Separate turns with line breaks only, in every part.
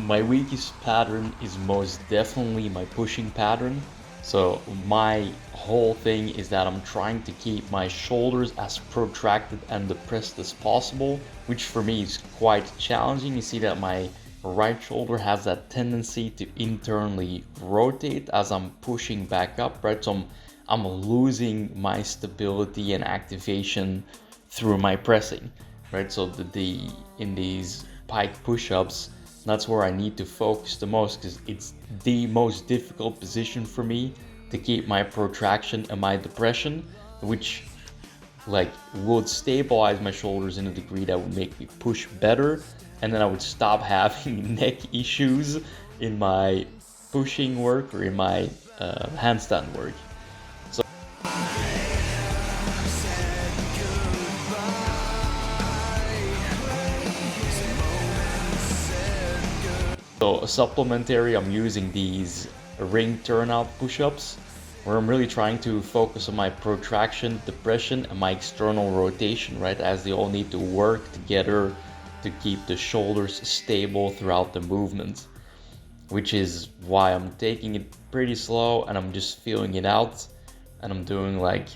My weakest pattern is most definitely my pushing pattern. So my whole thing is that I'm trying to keep my shoulders as protracted and depressed as possible, which for me is quite challenging. You see that my right shoulder has that tendency to internally rotate as I'm pushing back up, right? So I'm losing my stability and activation through my pressing, right? So in these pike push-ups, that's where I need to focus the most, because it's the most difficult position for me to keep my protraction and my depression, which like would stabilize my shoulders in a degree that would make me push better, and then I would stop having neck issues in my pushing work or in my handstand work. So supplementary, I'm using these ring turnout push-ups where I'm really trying to focus on my protraction, depression, and my external rotation, right? As they all need to work together to keep the shoulders stable throughout the movement, which is why I'm taking it pretty slow and I'm just feeling it out. And I'm doing like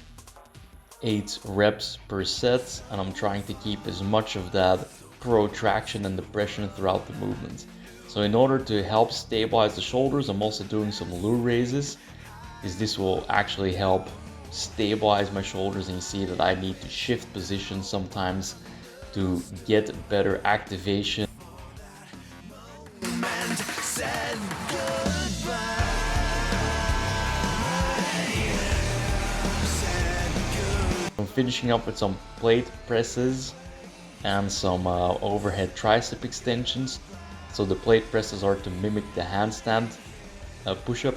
8 reps per set, and I'm trying to keep as much of that protraction and depression throughout the movement. So in order to help stabilize the shoulders, I'm also doing some Lou raises, because this will actually help stabilize my shoulders. And you see that I need to shift position sometimes to get better activation. I'm finishing up with some plate presses and some overhead tricep extensions. So the plate presses are to mimic the handstand push-up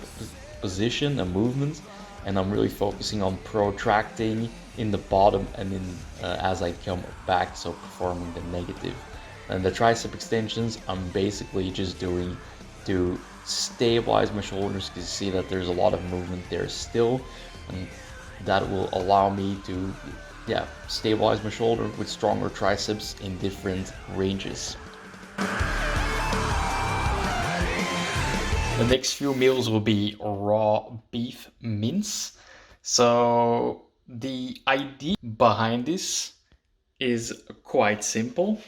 position and movement, and I'm really focusing on protracting in the bottom and in as I come back, so performing the negative. And the tricep extensions I'm basically just doing to stabilize my shoulders, because you see that there's a lot of movement there still, and that will allow me to stabilize my shoulder with stronger triceps in different ranges. The next few meals will be raw beef mince. So the idea behind this is quite simple,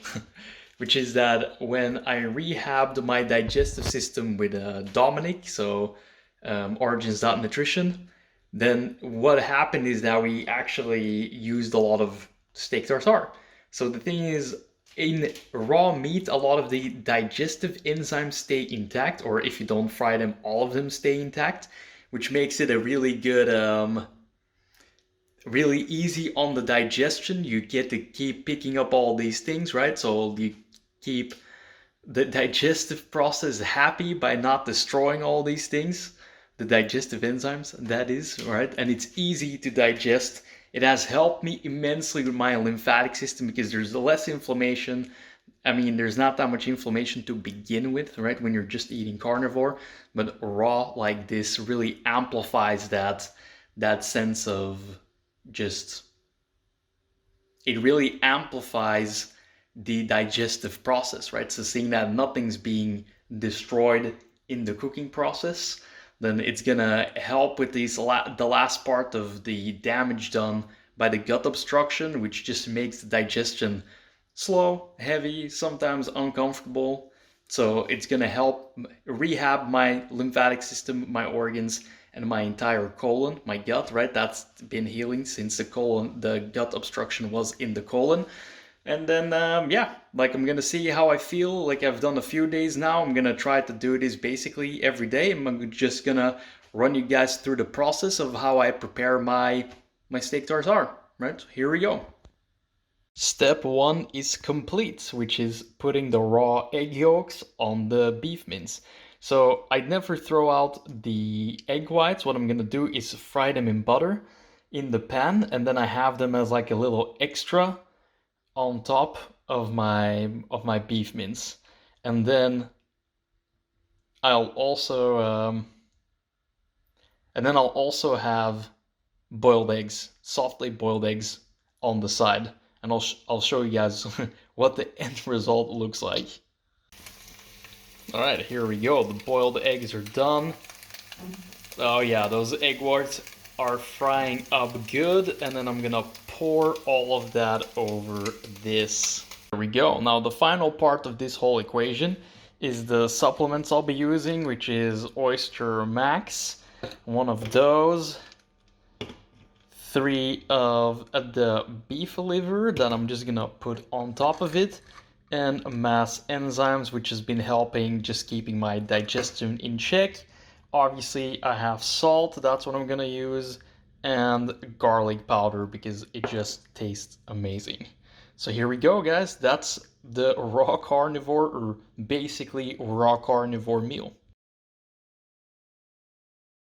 which is that when I rehabbed my digestive system with Dominic, so Origins Nutrition, then what happened is that we actually used a lot of steak tartare. So the thing is, in raw meat, a lot of the digestive enzymes stay intact, or if you don't fry them, all of them stay intact, which makes it a really good, really easy on the digestion. You get to keep picking up all these things, right? So you keep the digestive process happy by not destroying all these things, the digestive enzymes, that is, right? And it's easy to digest. It has helped me immensely with my lymphatic system because there's less inflammation. I mean, there's not that much inflammation to begin with, right? When you're just eating carnivore, but raw like this really amplifies that sense of just, it really amplifies the digestive process, right? So seeing that nothing's being destroyed in the cooking process, then it's gonna help with the last part of the damage done by the gut obstruction, which just makes the digestion slow, heavy, sometimes uncomfortable. So it's gonna help rehab my lymphatic system, my organs, and my entire colon, my gut, right? That's been healing since the gut obstruction was in the colon. And then, like I'm gonna see how I feel. Like I've done a few days now. I'm gonna try to do this basically every day. I'm just gonna run you guys through the process of how I prepare my steak tartare, right? Here we go. Step 1 is complete, which is putting the raw egg yolks on the beef mince. So I never throw out the egg whites. What I'm gonna do is fry them in butter in the pan, and then I have them as like a little extra on top of my beef mince. And then I'll also have boiled eggs, softly boiled eggs on the side, and I'll show you guys what the end result looks like. All right, here we go. The boiled eggs are done. Oh yeah, those egg whites are frying up good, and then I'm gonna pour all of that over this. Here we go. Now the final part of this whole equation is the supplements I'll be using, which is Oyster Max, one of those, 3 of the beef liver that I'm just gonna put on top of it, and mass enzymes, which has been helping just keeping my digestion in check. Obviously, I have salt, that's what I'm gonna use, and garlic powder because it just tastes amazing. So here we go, guys. That's the raw carnivore, or basically raw carnivore meal.